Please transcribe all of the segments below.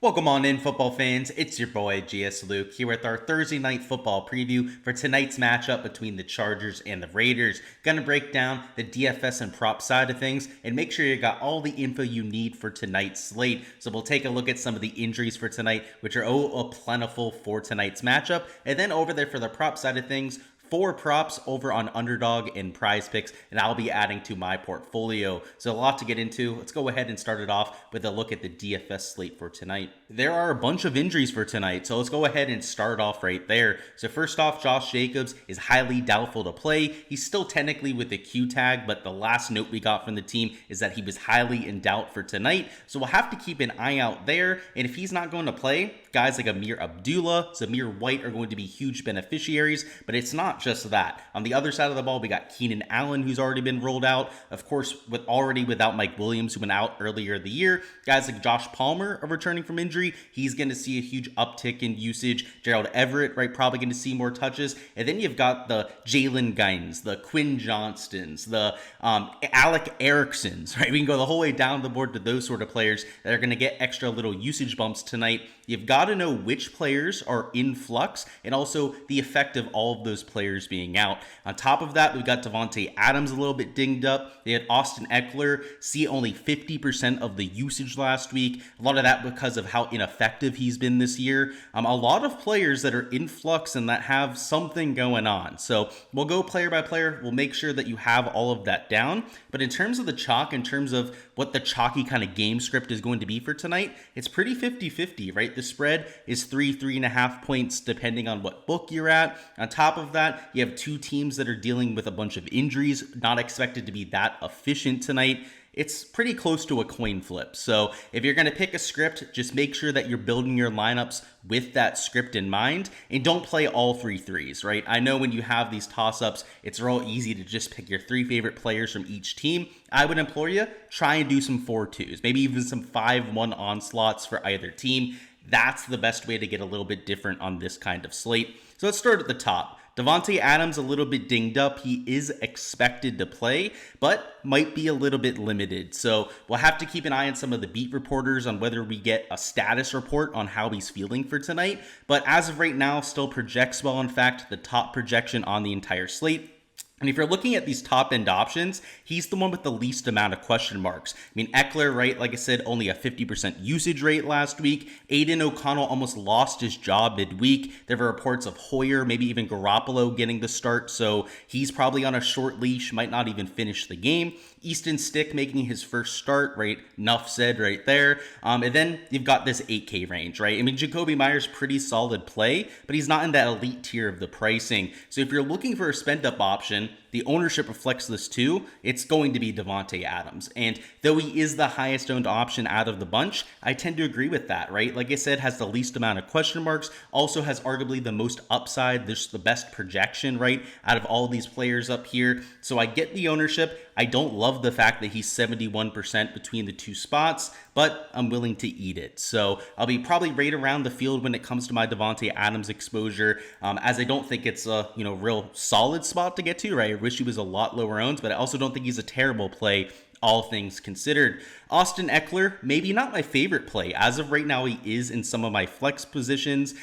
Welcome on in, football fans. It's your boy, Gsluke, here with our Thursday night football preview for tonight's matchup between the Chargers and the Raiders. Gonna break down the DFS and prop side of things and make sure you got all the info you need for tonight's slate. So we'll take a look at some of the injuries for tonight, which are plentiful for tonight's matchup. And then over there for the prop side of things, 4 props over on Underdog and Prize Picks, and I'll be adding to my portfolio. So a lot to get into. Let's go ahead and start it off with a look at the DFS slate for tonight. There are a bunch of injuries for tonight, so let's go ahead and start off right there. So first off, Josh Jacobs is highly doubtful to play. He's still technically with the Q tag, but the last note we got from the team is that he was highly in doubt for tonight. So we'll have to keep an eye out there, and if he's not going to play, guys like Amir Abdullah, Zamir White are going to be huge beneficiaries, but it's not just that. On the other side of the ball, we got Keenan Allen, who's already been rolled out. Of course, without Mike Williams, who went out earlier in the year. Guys like Josh Palmer are returning from injury. He's going to see a huge uptick in usage. Gerald Everett, right, probably going to see more touches. And then you've got the Jalen Guytons, the Quinn Johnstons, the Alec Ericksons, right? We can go the whole way down the board to those sort of players that are going to get extra little usage bumps tonight. You've got to know which players are in flux and also the effect of all of those players being out. On top of that, we've got Davante Adams a little bit dinged up. They had Austin Eckler see only 50% of the usage last week. A lot of that because of how ineffective he's been this year. A lot of players that are in flux and that have something going on. So we'll go player by player. We'll make sure that you have all of that down. But in terms of the chalk, in terms of what the chalky kind of game script is going to be for tonight, it's pretty 50-50, right? The spread is 3.5 points depending on what book you're at. On top of that, you have 2 teams that are dealing with a bunch of injuries, not expected to be that efficient tonight. It's pretty close to a coin flip. So if you're going to pick a script, just make sure that you're building your lineups with that script in mind and don't play all 3 threes, right? I know when you have these toss-ups, it's real easy to just pick your 3 favorite players from each team. I would implore you, try and do some 4-2s, maybe even some 5-1 onslaughts for either team. That's the best way to get a little bit different on this kind of slate. So let's start at the top. Davante Adams a little bit dinged up. He is expected to play, but might be a little bit limited. So we'll have to keep an eye on some of the beat reporters on whether we get a status report on how he's feeling for tonight. But as of right now, still projects well. In fact, the top projection on the entire slate. And if you're looking at these top-end options, he's the one with the least amount of question marks. I mean, Eckler, right, like I said, only a 50% usage rate last week. Aiden O'Connell almost lost his job midweek. There were reports of Hoyer, maybe even Garoppolo getting the start, so he's probably on a short leash, might not even finish the game. Easton Stick making his first start, right? Enough said right there. And then you've got this 8K range, right? I mean, Jacoby Myers, pretty solid play, but he's not in that elite tier of the pricing. So if you're looking for a spend-up option, the ownership reflects this too. It's going to be Davante Adams. And though he is the highest owned option out of the bunch, I tend to agree with that, right? Like I said, has the least amount of question marks, also has arguably the most upside. There's the best projection, right? Out of all these players up here. So I get the ownership. I don't love the fact that he's 71% between the 2 spots, but I'm willing to eat it. So I'll be probably right around the field when it comes to my Davante Adams exposure, as I don't think it's a real solid spot to get to, right? I wish he was a lot lower owned, but I also don't think he's a terrible play, all things considered. Austin Eckler, maybe not my favorite play. As of right now, he is in some of my flex positions.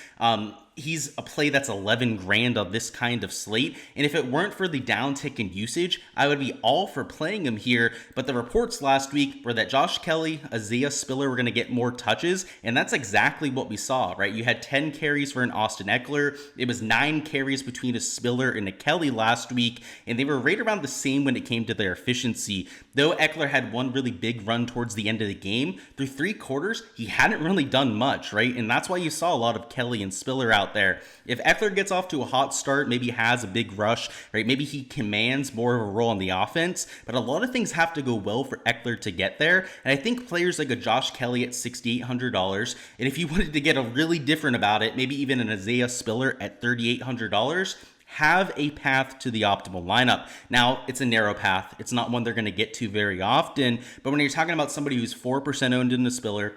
He's a play that's 11 grand on this kind of slate. And if it weren't for the downtick in usage, I would be all for playing him here. But the reports last week were that Josh Kelly, Isaiah Spiller were going to get more touches. And that's exactly what we saw, right? You had 10 carries for an Austin Eckler. It was 9 carries between a Spiller and a Kelly last week. And they were right around the same when it came to their efficiency. Though Eckler had one really big run towards the end of the game, through 3 quarters, he hadn't really done much, right? And that's why you saw a lot of Kelly and Spiller out there. If Eckler gets off to a hot start, maybe has a big rush, right? Maybe he commands more of a role on the offense, but a lot of things have to go well for Eckler to get there. And I think players like a Josh Kelly at $6,800, and if you wanted to get a really different about it, maybe even an Isaiah Spiller at $3,800, have a path to the optimal lineup. Now, it's a narrow path. It's not one they're going to get to very often, but when you're talking about somebody who's 4% owned in the Spiller,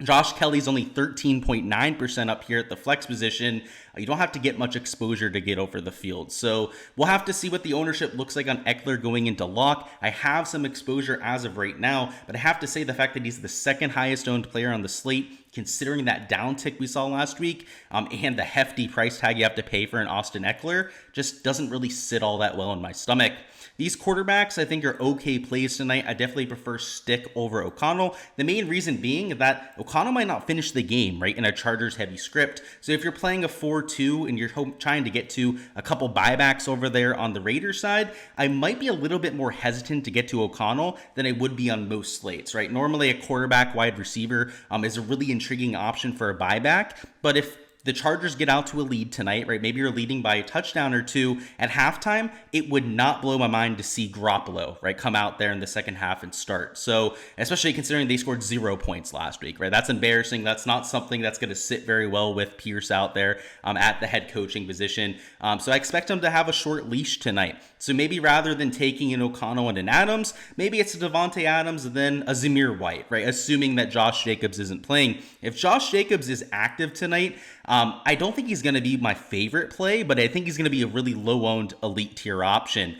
Josh Kelly's only 13.9% up here at the flex position. You don't have to get much exposure to get over the field. So we'll have to see what the ownership looks like on Eckler going into lock. I have some exposure as of right now, but I have to say the fact that he's the second highest owned player on the slate considering that downtick we saw last week, and the hefty price tag you have to pay for an Austin Eckler, just doesn't really sit all that well in my stomach. These quarterbacks, I think, are okay plays tonight. I definitely prefer Stick over O'Connell. The main reason being that O'Connell might not finish the game, right, in a Chargers-heavy script. So if you're playing a 4-2 and you're trying to get to a couple buybacks over there on the Raiders side, I might be a little bit more hesitant to get to O'Connell than I would be on most slates, right? Normally, a quarterback wide receiver is a really intriguing option for a buyback, but if the Chargers get out to a lead tonight, right? Maybe you're leading by a touchdown or two at halftime. It would not blow my mind to see Garoppolo, right, come out there in the second half and start. So, especially considering they scored 0 points last week, right? That's embarrassing. That's not something that's going to sit very well with Pierce out there at the head coaching position. So I expect him to have a short leash tonight. So maybe rather than taking an O'Connell and an Adams, maybe it's a Devontae Adams and then a Zamir White, right? Assuming that Josh Jacobs isn't playing. If Josh Jacobs is active tonight, I don't think he's going to be my favorite play, but I think he's going to be a really low-owned elite tier option.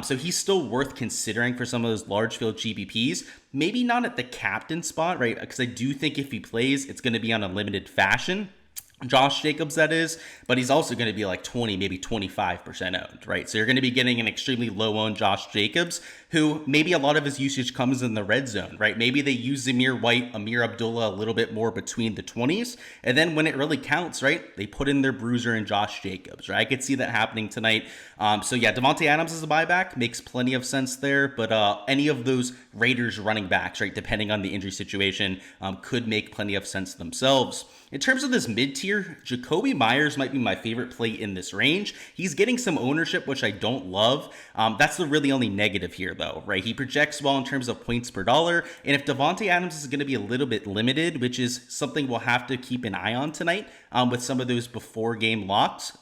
So he's still worth considering for some of those large field GPPs. Maybe not at the captain spot, right? Because I do think if he plays, it's going to be on a limited fashion. Josh Jacobs, that is, but he's also going to be like 20, maybe 25% owned, right? So you're going to be getting an extremely low owned Josh Jacobs, who maybe a lot of his usage comes in the red zone, right? Maybe they use Zamir White, Amir Abdullah a little bit more between the 20s. And then when it really counts, right, they put in their bruiser and Josh Jacobs, right? I could see that happening tonight. So yeah, Devontae Adams as a buyback makes plenty of sense there, but any of those Raiders running backs, right, depending on the injury situation, could make plenty of sense themselves. In terms of this mid-tier, Jacoby Myers might be my favorite play in this range. He's getting some ownership, which I don't love. That's the really only negative here, though, right? He projects well in terms of points per dollar, and if Devontae Adams is going to be a little bit limited, which is something we'll have to keep an eye on tonight with some of those before-game locks,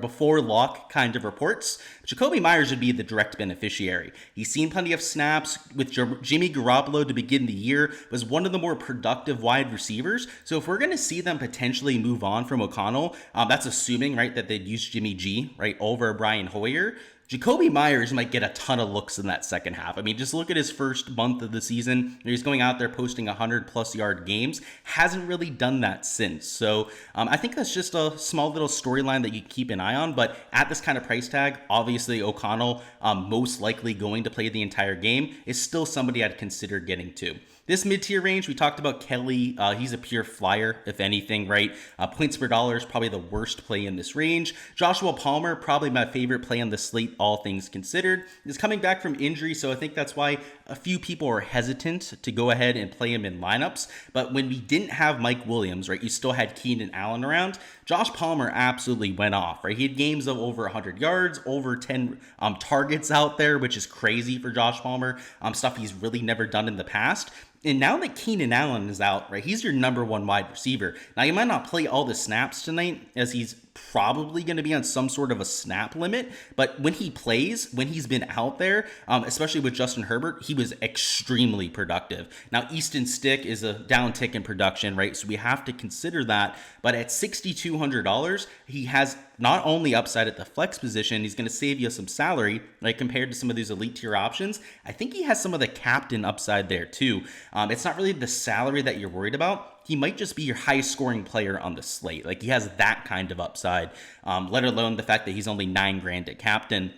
before lock kind of reports, Jacoby Myers would be the direct beneficiary. He's seen plenty of snaps with Jimmy Garoppolo to begin the year, was one of the more productive wide receivers. So if we're going to see them potentially move on from O'Connell, that's assuming, right, that they'd use Jimmy G, right, over Brian Hoyer. Jacoby Myers might get a ton of looks in that second half. I mean, just look at his first month of the season. He's going out there posting 100-plus yard games. Hasn't really done that since. So I think that's just a small little storyline that you keep an eye on. But at this kind of price tag, obviously O'Connell, most likely going to play the entire game, is still somebody I'd consider getting to. This mid-tier range, we talked about Kelly. He's a pure flyer, if anything, right? Points per dollar is probably the worst play in this range. Joshua Palmer, probably my favorite play on the slate, all things considered, is coming back from injury, so I think that's why a few people are hesitant to go ahead and play him in lineups. But when we didn't have Mike Williams, right, you still had Keenan Allen around, Josh Palmer absolutely went off, right? He had games of over 100 yards, over 10 targets out there, which is crazy for Josh Palmer, stuff he's really never done in the past. And now that Keenan Allen is out, right, he's your number one wide receiver. Now, you might not play all the snaps tonight, as he's probably going to be on some sort of a snap limit, but when he plays, when he's been out there, especially with Justin Herbert, he was extremely productive. Now, Easton Stick is a downtick in production, right? So we have to consider that, but at $6,200, he has not only upside at the flex position, he's going to save you some salary, like compared to some of these elite tier options. I think he has some of the captain upside there too. It's not really the salary that you're worried about. He might just be your highest scoring player on the slate. Like, he has that kind of upside, let alone the fact that he's only $9,000 at captain.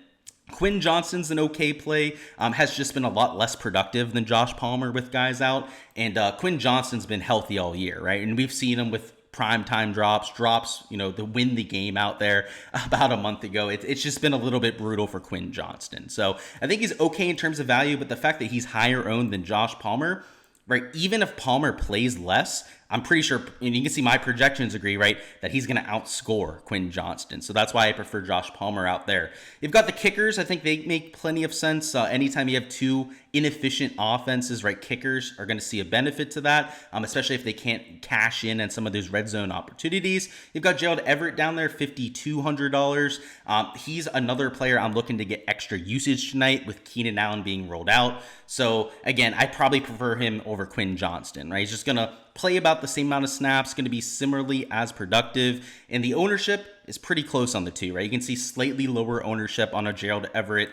Quinn Johnston's an okay play, has just been a lot less productive than Josh Palmer with guys out. And Quinn Johnston's been healthy all year, right? And we've seen him with primetime drops, you know, to win the game out there about a month ago. It's just been a little bit brutal for Quinn Johnston. So I think he's okay in terms of value, but the fact that he's higher owned than Josh Palmer, right? Even if Palmer plays less, I'm pretty sure, and you can see my projections agree, right, that he's going to outscore Quinn Johnston. So that's why I prefer Josh Palmer out there. You've got the kickers. I think they make plenty of sense. Anytime you have two inefficient offenses, right, kickers are going to see a benefit to that, especially if they can't cash in on some of those red zone opportunities. You've got Gerald Everett down there, $5,200. He's another player I'm looking to get extra usage tonight with Keenan Allen being rolled out. So again, I probably prefer him over Quinn Johnston, right? He's just going to play about the same amount of snaps, going to be similarly as productive, and the ownership is pretty close on the two, right? You can see slightly lower ownership on a Gerald Everett,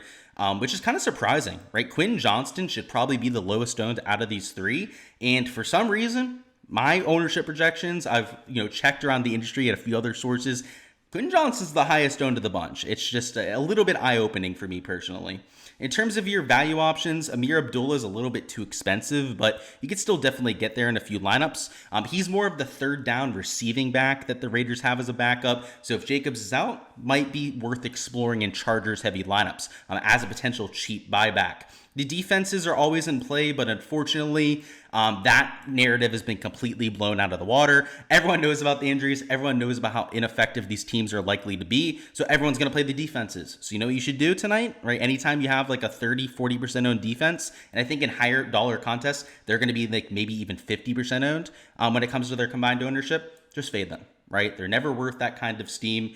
which is kind of surprising, right? Quinn Johnston should probably be the lowest owned out of these three, and for some reason, my ownership projections, I've checked around the industry at a few other sources. Quentin Johnston's the highest owned of the bunch. It's just a little bit eye-opening for me personally. In terms of your value options, Amir Abdullah is a little bit too expensive, but you could still definitely get there in a few lineups. He's more of the third down receiving back that the Raiders have as a backup, so if Jacobs is out, might be worth exploring in Chargers-heavy lineups as a potential cheap buyback. The defenses are always in play, but unfortunately, that narrative has been completely blown out of the water. Everyone knows about the injuries. Everyone knows about how ineffective these teams are likely to be. So everyone's going to play the defenses. So you know what you should do tonight, right? Anytime you have like a 30-40% owned defense, and I think in higher dollar contests, they're going to be like maybe even 50% owned when it comes to their combined ownership, just fade them, right? They're never worth that kind of steam.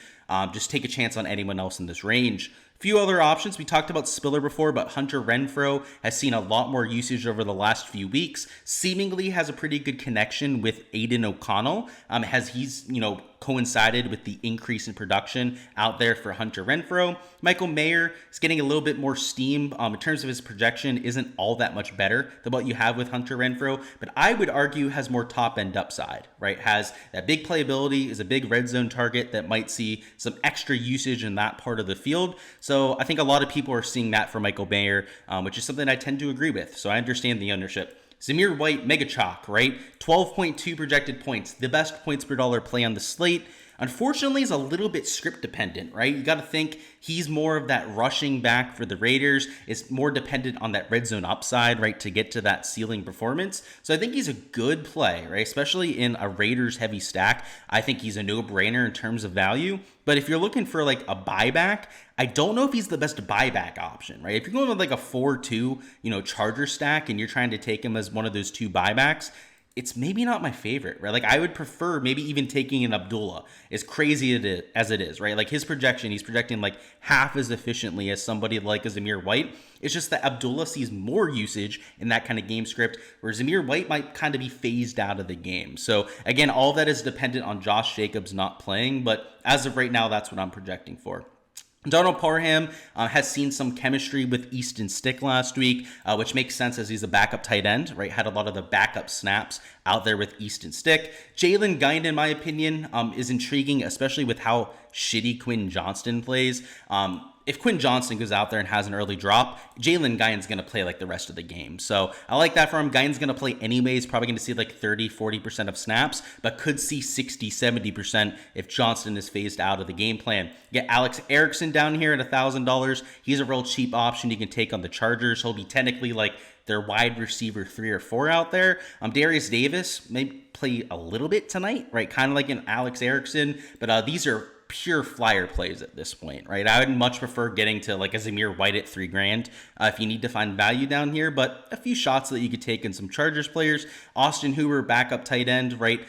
Just take a chance on anyone else in this range. Few other options. We talked about Spiller before, but Hunter Renfrow has seen a lot more usage over the last few weeks. Seemingly has a pretty good connection with Aiden O'Connell. He's coincided with the increase in production out there for Hunter Renfrow. Michael Mayer is getting a little bit more steam in terms of his projection. Isn't all that much better than what you have with Hunter Renfrow, but I would argue has more top end upside, right? Has that big playability, is a big red zone target that might see some extra usage in that part of the field. So I think a lot of people are seeing that for Michael Mayer, which is something I tend to agree with. So I understand the ownership. Zamir White, mega chalk, right? 12.2 projected points, the best points per dollar play on the slate. Unfortunately, he's a little bit script dependent, right? You got to think he's more of that rushing back for the Raiders, is more dependent on that red zone upside, right, to get to that ceiling performance. So I think he's a good play, right? Especially in a Raiders heavy stack. I think he's a no-brainer in terms of value. But if you're looking for like a buyback, I don't know if he's the best buyback option, right? If you're going with like a 4-2, Charger stack and you're trying to take him as one of those two buybacks, it's maybe not my favorite, right? Like I would prefer maybe even taking an Abdullah, as crazy as it is, right? Like his projection, he's projecting like half as efficiently as somebody like a Zamir White. It's just that Abdullah sees more usage in that kind of game script, where Zamir White might kind of be phased out of the game. So again, all that is dependent on Josh Jacobs not playing, but as of right now, that's what I'm projecting for. Donald Parham has seen some chemistry with Easton Stick last week, which makes sense as he's a backup tight end, right? Had a lot of the backup snaps out there with Easton Stick. Jalen Guinan, in my opinion, is intriguing, especially with how shitty Quinn Johnston plays. If Quinn Johnston goes out there and has an early drop, Jalen Guinan's going to play like the rest of the game. So I like that for him. Guinan's going to play anyways, probably going to see like 30-40% of snaps, but could see 60-70% if Johnston is phased out of the game plan. Get Alex Erickson down here at $1,000. He's a real cheap option you can take on the Chargers. He'll be technically like their wide receiver 3 or 4 out there. Darius Davis may play a little bit tonight, right? Kind of like an Alex Erickson, but these are pure flyer plays at this point, right? I would much prefer getting to like a Zamir White at $3,000 if you need to find value down here, but a few shots that you could take in some Chargers players. Austin Hoover, backup tight end, right?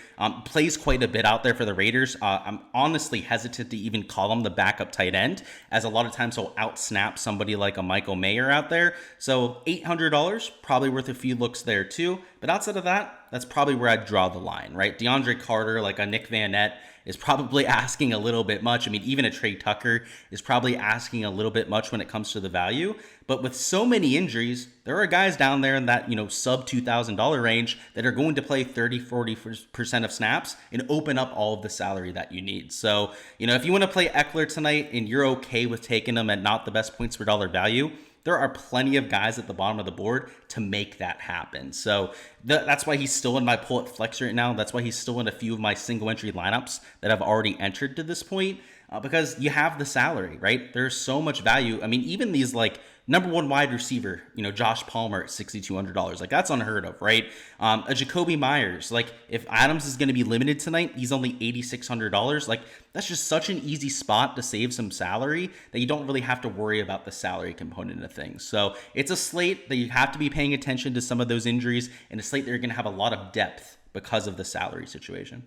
Plays quite a bit out there for the Raiders. I'm honestly hesitant to even call him the backup tight end, as a lot of times he'll out-snap somebody like a Michael Mayer out there. So $800, probably worth a few looks there too. But outside of that, that's probably where I'd draw the line, right? DeAndre Carter, like a Nick Van Nett, is probably asking a little bit much. I mean, even a Trey Tucker is probably asking a little bit much when it comes to the value. But with so many injuries, there are guys down there in that, sub $2,000 range that are going to play 30-40% of snaps and open up all of the salary that you need. So, if you want to play Eckler tonight and you're okay with taking him at not the best points per dollar value, there are plenty of guys at the bottom of the board to make that happen. So that's why he's still in my pull at flex right now. That's why he's still in a few of my single entry lineups that I've already entered to this point, because you have the salary, right? There's so much value. I mean, even these like number one wide receiver, Josh Palmer at $6,200, like that's unheard of, right? A Jacoby Myers, like if Adams is going to be limited tonight, he's only $8,600. Like that's just such an easy spot to save some salary that you don't really have to worry about the salary component of things. So it's a slate that you have to be paying attention to some of those injuries, and a slate that you're going to have a lot of depth because of the salary situation.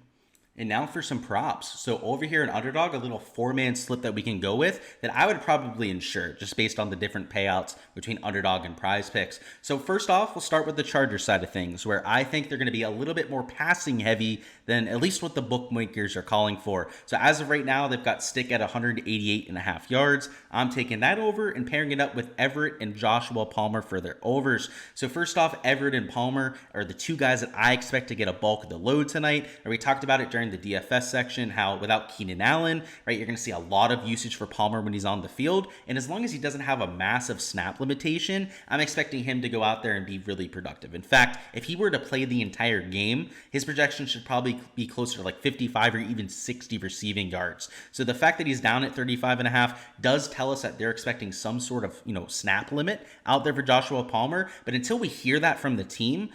And now for some props. So over here in Underdog, a little four-man slip that we can go with that I would probably insure just based on the different payouts between Underdog and Prize Picks. So first off, we'll start with the Chargers side of things, where I think they're going to be a little bit more passing heavy than at least what the bookmakers are calling for. So as of right now, they've got Stick at 188.5 yards. I'm taking that over and pairing it up with Everett and Joshua Palmer for their overs. So first off, Everett and Palmer are the two guys that I expect to get a bulk of the load tonight. We talked about it during the DFS section, how without Keenan Allen, right, you're going to see a lot of usage for Palmer when he's on the field. And as long as he doesn't have a massive snap limitation, I'm expecting him to go out there and be really productive. In fact, if he were to play the entire game, his projection should probably be closer to like 55 or even 60 receiving yards. So the fact that he's down at 35.5 does tell us that they're expecting some sort of, snap limit out there for Joshua Palmer. But until we hear that from the team,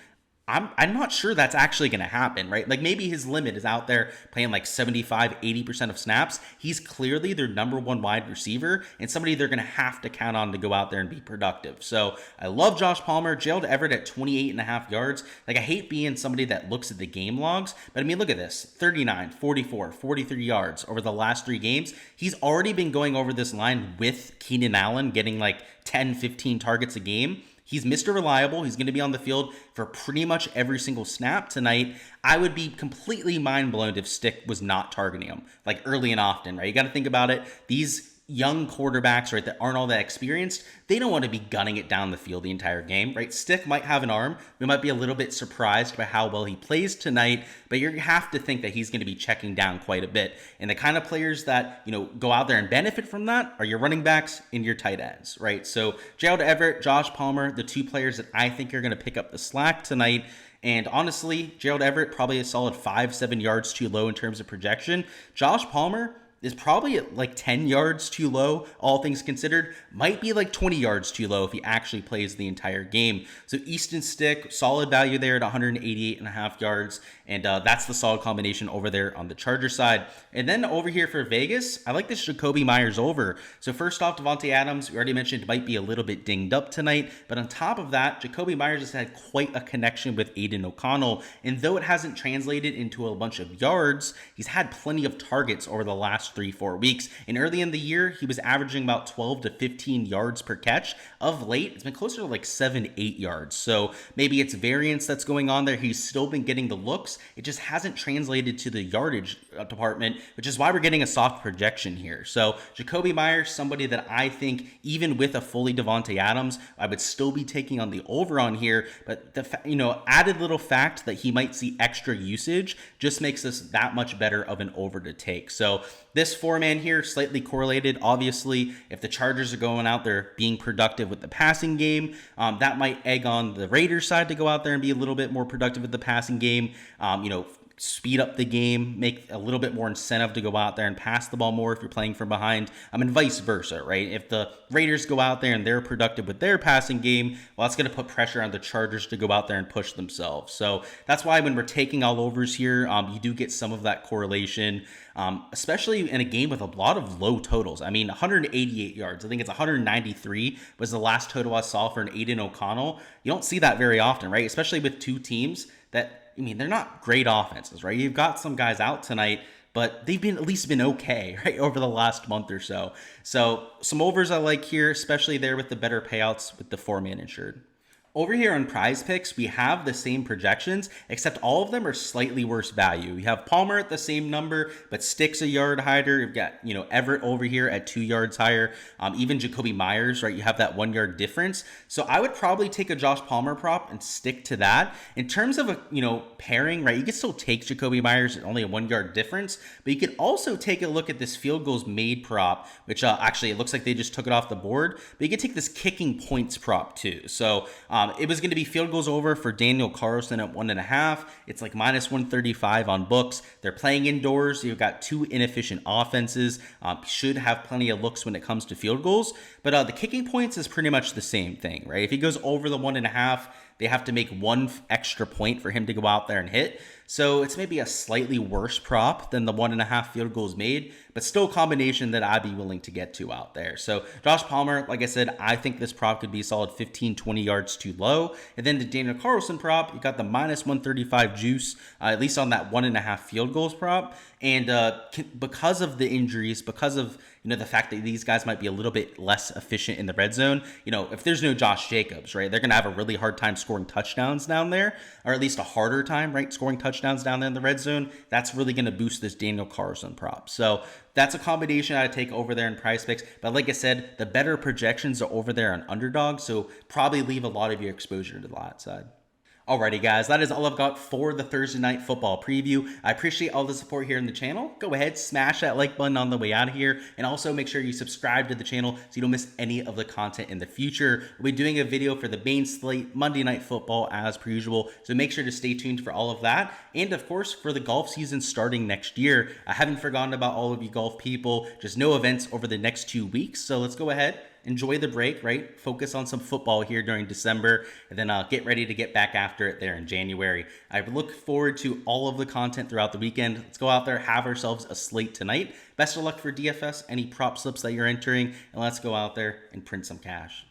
I'm not sure that's actually going to happen, right? Like maybe his limit is out there playing like 75, 80% of snaps. He's clearly their number one wide receiver and somebody they're going to have to count on to go out there and be productive. So I love Josh Palmer, Gerald Everett at 28.5 yards. Like I hate being somebody that looks at the game logs, but I mean, look at this, 39, 44, 43 yards over the last 3 games. He's already been going over this line with Keenan Allen getting like 10, 15 targets a game. He's Mr. Reliable. He's going to be on the field for pretty much every single snap tonight. I would be completely mind blown if Stick was not targeting him like early and often, right? You got to think about it. These young quarterbacks, right, that aren't all that experienced, they don't want to be gunning it down the field the entire game, right? Stick might have an arm. We might be a little bit surprised by how well he plays tonight, but you have to think that he's going to be checking down quite a bit. And the kind of players that, go out there and benefit from that are your running backs and your tight ends, right? So Gerald Everett, Josh Palmer, the two players that I think are going to pick up the slack tonight. And honestly, Gerald Everett probably a solid 5-7 yards too low in terms of projection. Josh Palmer is probably at like 10 yards too low, all things considered. Might be like 20 yards too low if he actually plays the entire game. So Easton Stick, solid value there at 188.5 yards. And that's the solid combination over there on the Charger side. And then over here for Vegas, I like this Jacoby Myers over. So first off, Devontae Adams, we already mentioned, might be a little bit dinged up tonight. But on top of that, Jacoby Myers has had quite a connection with Aiden O'Connell. And though it hasn't translated into a bunch of yards, he's had plenty of targets over the last 3-4 weeks. And early in the year, he was averaging about 12 to 15 yards per catch. Of late, it's been closer to like 7-8 yards. So maybe it's variance that's going on there. He's still been getting the looks. It just hasn't translated to the yardage department, which is why we're getting a soft projection here. So Jacoby Myers, somebody that I think even with a fully Devontae Adams, I would still be taking on the over on here. But the added little fact that he might see extra usage just makes this that much better of an over to take. So this 4-man here, slightly correlated. Obviously, if the Chargers are going out there being productive with the passing game, that might egg on the Raiders side to go out there and be a little bit more productive with the passing game. Speed up the game, make a little bit more incentive to go out there and pass the ball more if you're playing from behind. And vice versa, right? If the Raiders go out there and they're productive with their passing game, well, that's going to put pressure on the Chargers to go out there and push themselves. So that's why when we're taking all overs here, you do get some of that correlation, especially in a game with a lot of low totals. I mean, 188 yards. I think it's 193 was the last total I saw for an Aiden O'Connell. You don't see that very often, right? Especially with two teams that, they're not great offenses, right? You've got some guys out tonight, but they've been at least been okay, right, over the last month or so. So some overs I like here, especially there with the better payouts with the 4-man insured. Over here on Prize Picks, we have the same projections, except all of them are slightly worse value. You have Palmer at the same number, but Stick's a yard higher. You've got, Everett over here at 2 yards higher. Even Jacoby Myers, right? You have that 1 yard difference. So I would probably take a Josh Palmer prop and stick to that. In terms of a, pairing, right? You could still take Jacoby Myers at only a 1 yard difference, but you could also take a look at this field goals made prop, which actually it looks like they just took it off the board, but you could take this kicking points prop too. So, it was going to be field goals over for Daniel Carlson at 1.5. It's like minus 135 on books. They're playing indoors. You've got 2 inefficient offenses. Should have plenty of looks when it comes to field goals. But the kicking points is pretty much the same thing, right? If he goes over the 1.5, they have to make one extra point for him to go out there and hit. So it's maybe a slightly worse prop than the 1.5 field goals made, but still a combination that I'd be willing to get to out there. So Josh Palmer, like I said, I think this prop could be solid 15, 20 yards too low. And then the Daniel Carlson prop, you got the minus 135 juice, at least on that 1.5 field goals prop. And because of the injuries, because of the fact that these guys might be a little bit less efficient in the red zone, if there's no Josh Jacobs, right, they're going to have a really hard time scoring touchdowns down there, or at least a harder time, right, scoring touchdowns down there in the red zone. That's really going to boost this Daniel Carlson prop. So that's a combination I'd take over there in Prize Picks. But like I said, the better projections are over there on Underdog, so probably leave a lot of your exposure to the lot side. Alrighty guys, that is all I've got for the Thursday night football preview. I appreciate all the support here in the channel. Go ahead, smash that like button on the way out of here, and also make sure you subscribe to the channel so you don't miss any of the content in the future. We'll be doing a video for the main slate, Monday Night Football as per usual, so make sure to stay tuned for all of that. And of course, for the golf season starting next year, I haven't forgotten about all of you golf people, just no events over the next 2 weeks, so let's go ahead. Enjoy the break, right? Focus on some football here during December, and then get ready to get back after it there in January. I look forward to all of the content throughout the weekend. Let's go out there, have ourselves a slate tonight. Best of luck for DFS, any prop slips that you're entering, and let's go out there and print some cash.